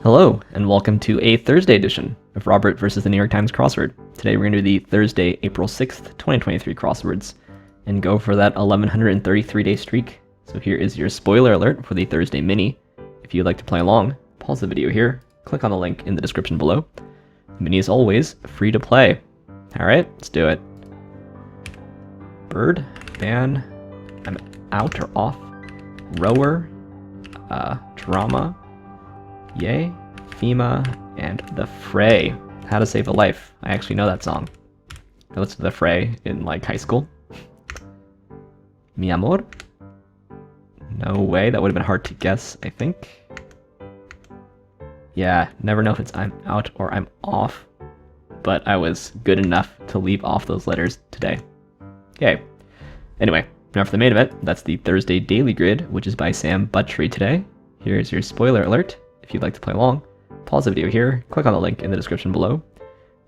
Hello, and welcome to a Thursday edition of Robert versus the New York Times Crossword. Today we're going to do the Thursday, April 6th, 2023 crosswords, and go for that 1133-day streak. So here is your spoiler alert for the Thursday mini. If you'd like to play along, pause the video here, click on the link in the description below. The mini is always free to play. Alright, let's do it. Bird, ban, I'm out or off, rower, drama, yay, FEMA, and The Fray. How to Save a Life. I actually know that song. I listened to The Fray in like high school. Mi amor? No way, that would have been hard to guess, I think. Yeah, never know if it's I'm out or I'm off, but I was good enough to leave off those letters today. Yay. Anyway, now for the main event, that's the Thursday Daily Grid, which is by Sam Buttrey today. Here's your spoiler alert. If you'd like to play along, pause the video here, click on the link in the description below.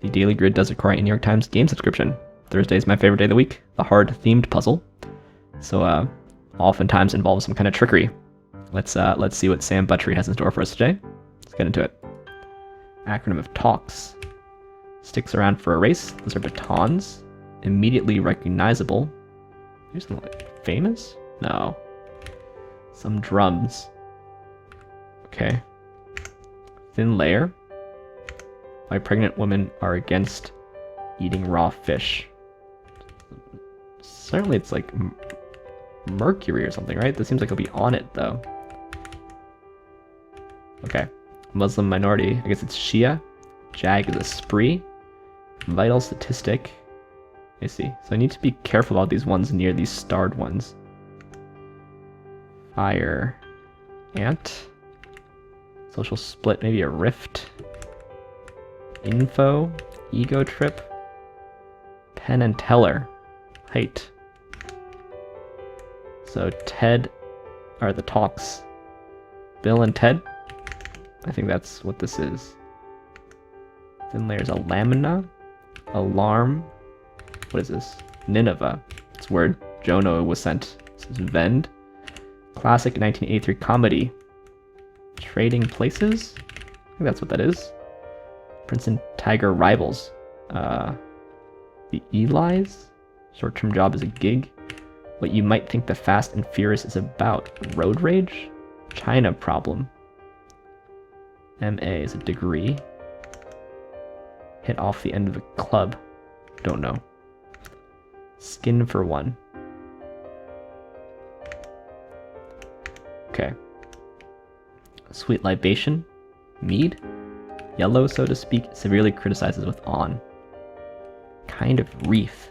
The Daily Grid does require a New York Times game subscription. Thursday is my favorite day of the week, the hard themed puzzle. So oftentimes involves some kind of trickery. Let's see what Sam Buttrey has in store for us today. Let's get into it. Acronym of TALKS. Sticks around for a race. Those are batons. Immediately recognizable. Here's something like famous? No. Some drums. Okay. Thin layer. Why pregnant women are against eating raw fish. Certainly it's like mercury or something, right? This seems like it'll be on it though. Okay. Muslim minority. I guess it's Shia. Jag is a spree. Vital statistic. I see. So I need to be careful about these ones near these starred ones. Fire. Ant. Social split, maybe a rift. Info. Ego trip. Penn and Teller. Height. So Ted are the talks. Bill and Ted. I think that's what this is. Then there's a lamina. Alarm. What is this? Nineveh. It's where Jonah was sent. This is Vend. Classic 1983 comedy. Trading Places? I think that's what that is. Prince and Tiger Rivals. The Eli's? Short-term job is a gig. What you might think the Fast and Furious is about. Road rage? China problem. MA is a degree. Hit off the end of a club. Don't know. Skin for one. Okay. Sweet libation. Mead. Yellow, so to speak, severely criticizes with on. Kind of wreath.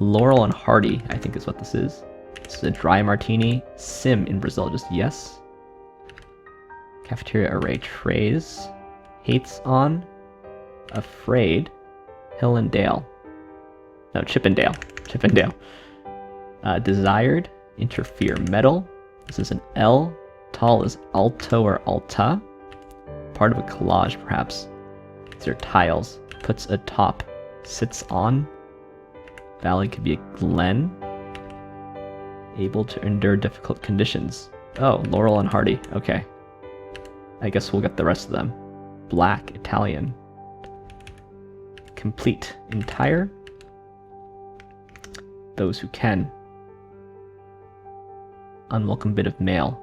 Laurel and Hardy, I think is what this is. This is a dry martini. Sim in Brazil, just yes. Cafeteria array trays. Hates on. Afraid. Hill and Dale. No, Chippendale. Chippendale. Desired. Interfere. Metal. This is an L. Tall is alto or alta. Part of a collage, perhaps. These are tiles. Puts atop. Sits on. Valley could be a glen. Able to endure difficult conditions. Oh, Laurel and Hardy. Okay. I guess we'll get the rest of them. Black, Italian. Complete. Entire. Those who can. Unwelcome bit of mail.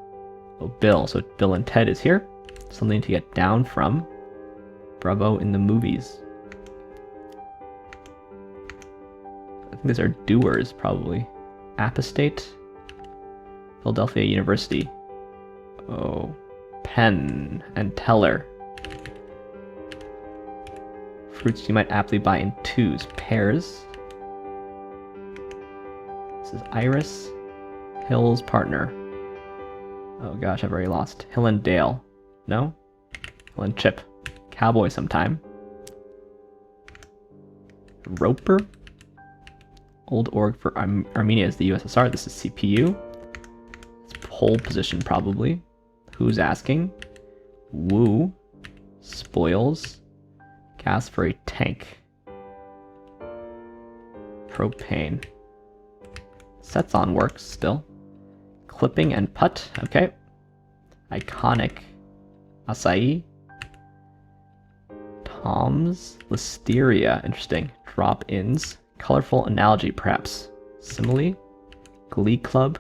Oh, Bill. So Bill and Ted is here. Something to get down from. Bravo in the movies. I think these are doers, probably. Apostate. Philadelphia University. Oh. Penn and Teller. Fruits you might aptly buy in twos. Pears. This is Iris. Hill's partner. Oh gosh, I've already lost. Hill and Dale. No? Hill and Chip. Cowboy sometime. Roper. Old org for Armenia is the USSR. This is CPU. It's pole position probably. Who's asking? Woo. Spoils. Gas for a tank. Propane. Sets on works still. Clipping and putt. Okay. Iconic. Acai. Alms, listeria, interesting. Drop-ins, colorful analogy, perhaps. Simile, glee club,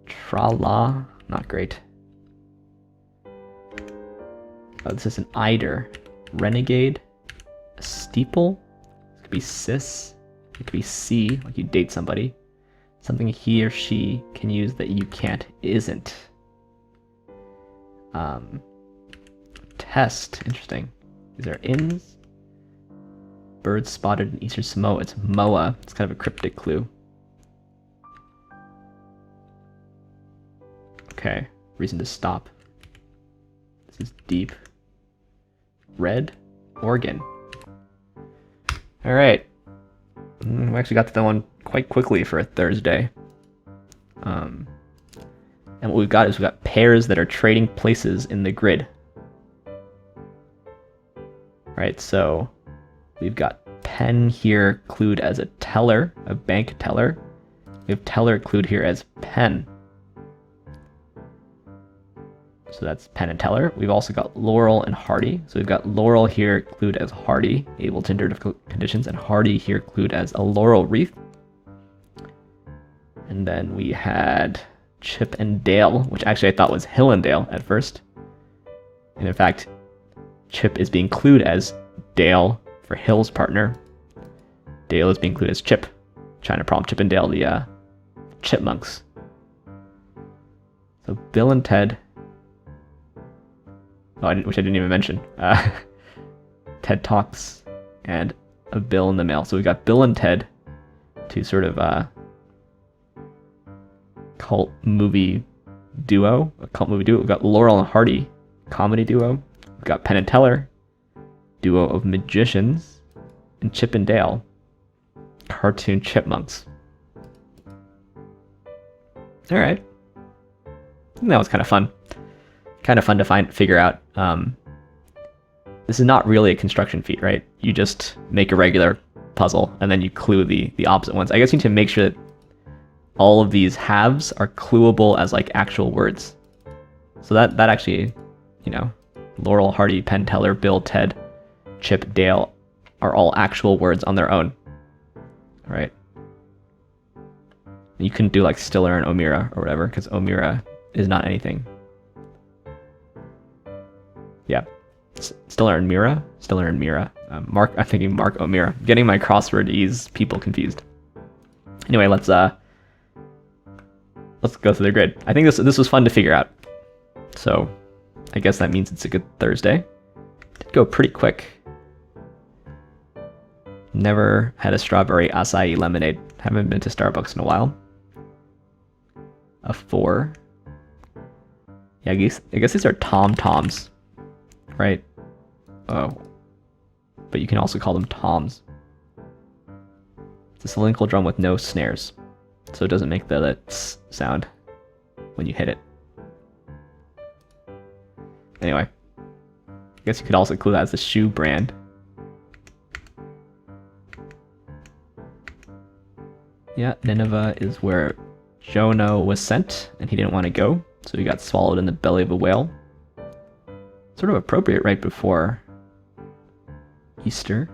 tra-la, not great. Oh, this is an eider, renegade, a steeple. It could be cis. It could be C, like you date somebody. Something he or she can use that you can't, isn't. Test, interesting. These are ins. Birds spotted in eastern Samoa. It's moa. It's kind of a cryptic clue. Okay, reason to stop. This is deep. Red, organ. All right. We actually got to that one quite quickly for a Thursday. And what we've got is we've got pairs that are trading places in the grid. Right, so we've got pen here clued as a teller, a bank teller. We have teller clued here as pen. So that's pen and teller. We've also got Laurel and Hardy. So we've got Laurel here clued as Hardy, able to endure difficult conditions, and Hardy here clued as a laurel wreath. And then we had Chip and Dale, which actually I thought was Hill and Dale at first. And in fact, Chip is being clued as Dale for Hill's partner. Dale is being clued as Chip, trying to prompt Chip and Dale, the chipmunks. So Bill and Ted. Oh, which I didn't even mention. TED Talks and a bill in the mail. So we got Bill and Ted, two sort of cult movie duo. A cult movie duo. We've got Laurel and Hardy, comedy duo. We've got Penn and Teller, duo of magicians, and Chip and Dale, cartoon chipmunks. All right, that was kind of fun. Kind of fun to figure out. This is not really a construction feat, right? You just make a regular puzzle and then you clue the opposite ones. I guess you need to make sure that all of these halves are clueable as like actual words. So that actually, you know, Laurel, Hardy, Penn, Teller, Bill, Ted, Chip, Dale are all actual words on their own. All right. You couldn't do like Stiller and O'Meara or whatever, because O'Meara is not anything. Yeah. Stiller and Mira? Stiller and Mira. I'm thinking Mark O'Meara. Getting my crossword people confused. Anyway, let's go through the grid. I think this was fun to figure out. So I guess that means it's a good Thursday. Did go pretty quick. Never had a strawberry acai lemonade. Haven't been to Starbucks in a while. A 4. Yeah, I guess these are tom-toms, right? Oh, but you can also call them toms. It's a cylindrical drum with no snares, so it doesn't make the tss sound when you hit it. Anyway, I guess you could also clue that as the shoe brand. Yeah, Nineveh is where Jonah was sent, and he didn't want to go, so he got swallowed in the belly of a whale. Sort of appropriate right before Easter.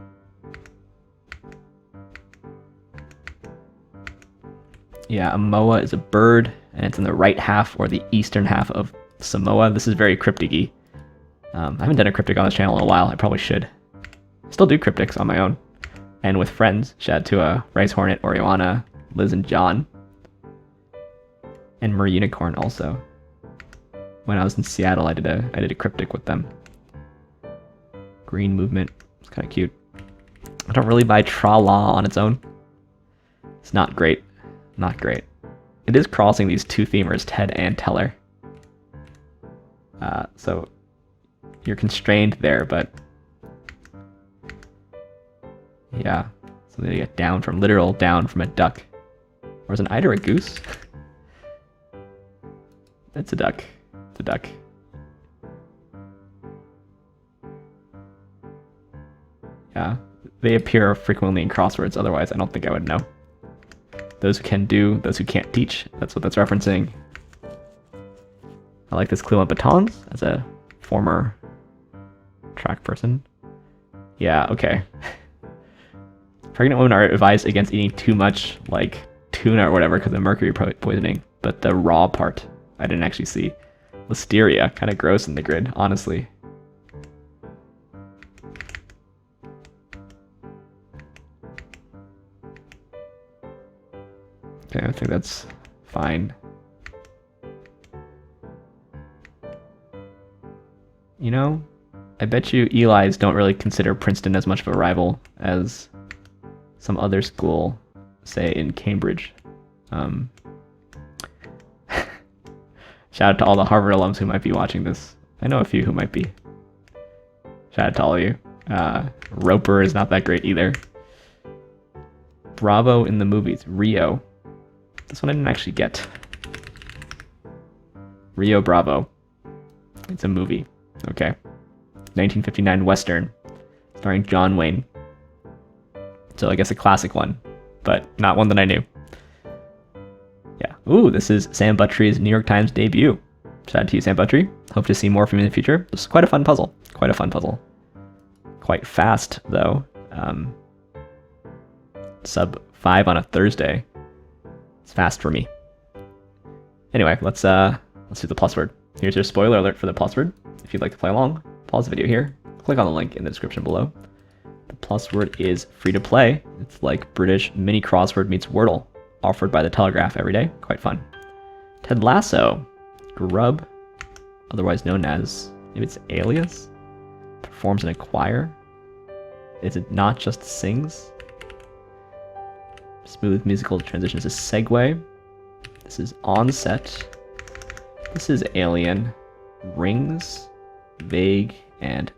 Yeah, a moa is a bird, and it's in the right half or the eastern half of Samoa. This is very cryptic-y. I haven't done a cryptic on this channel in a while. I probably should. Still do cryptics on my own. And with friends. Shout out to Rice Hornet, Oriana, Liz and John. And Merunicorn also. When I was in Seattle, I did a cryptic with them. Green movement. It's kind of cute. I don't really buy Tra-La on its own. It's not great. Not great. It is crossing these two themers, Ted and Teller. So you're constrained there, but yeah. Something to get down from, literal down from a duck. Or is an eider a goose? It's a duck. It's a duck. Yeah, they appear frequently in crosswords, otherwise I don't think I would know. Those who can do, those who can't teach. That's what that's referencing. I like this clue on batons as a former track person. Yeah, okay. Pregnant women are advised against eating too much, like tuna or whatever, because of mercury poisoning. But the raw part, I didn't actually see. Listeria, kind of gross in the grid, honestly. Okay, I think that's fine. You know, I bet you Eli's don't really consider Princeton as much of a rival as some other school, say in Cambridge. Shout out to all the Harvard alums who might be watching this. I know a few who might be. Shout out to all of you. Roper is not that great either. Bravo in the movies. Rio. This one I didn't actually get. Rio Bravo. It's a movie. Okay. 1959 Western. Starring John Wayne. So I guess a classic one. But not one that I knew. Yeah. Ooh, this is Sam Buttrey's New York Times debut. Shout out to you, Sam Buttrey. Hope to see more from you in the future. This is quite a fun puzzle. Quite a fun puzzle. Quite fast, though. Sub 5 on a Thursday. It's fast for me. Anyway, let's do the PlusWord. Here's your spoiler alert for the PlusWord. If you'd like to play along, pause the video here. Click on the link in the description below. The PlusWord is free to play. It's like British mini crossword meets Wordle. Offered by the Telegraph every day. Quite fun. Ted Lasso. Grub. Otherwise known as, maybe it's alias? Performs in a choir. Is it not just sings? Smooth musical transitions is segue. This is onset. This is alien. Rings. Vague and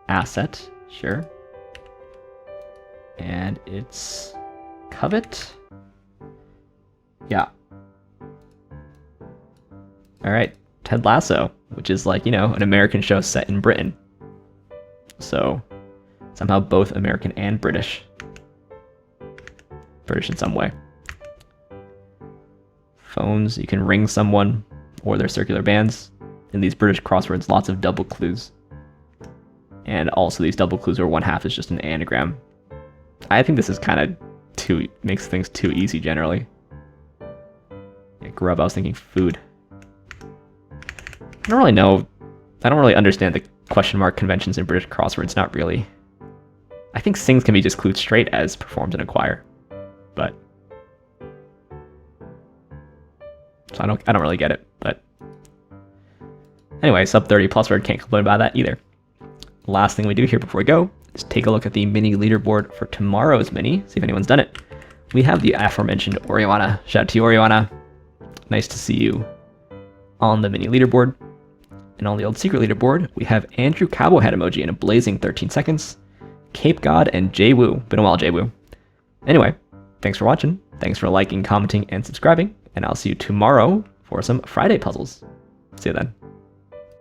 asset. Sure. And it's covet. Yeah. All right. Ted Lasso, which is like, you know, an American show set in Britain. So somehow both American and British. British in some way. Phones, you can ring someone or their circular bands. In these British crosswords, lots of double clues. And also these double clues where one half is just an anagram. I think this is kind of makes things too easy generally. Yeah, grub, I was thinking food. I don't really know. I don't really understand the question mark conventions in British crosswords, not really. I think sings can be just clued straight as performed in a choir. But so I don't really get it, but anyway, sub 30 PlusWord, can't complain about that either. Last thing we do here before we go is take a look at the mini leaderboard for tomorrow's mini, see if anyone's done it. We have the aforementioned Oriana. Shout out to you, Oriana. Nice to see you on the mini leaderboard. And on the old secret leaderboard, we have Andrew Cowboy Hat emoji in a blazing 13 seconds, Cape God, and Jay Woo. Been a while, Jay Woo. Anyway, thanks for watching. Thanks for liking, commenting, and subscribing. And I'll see you tomorrow for some Friday puzzles. See you then.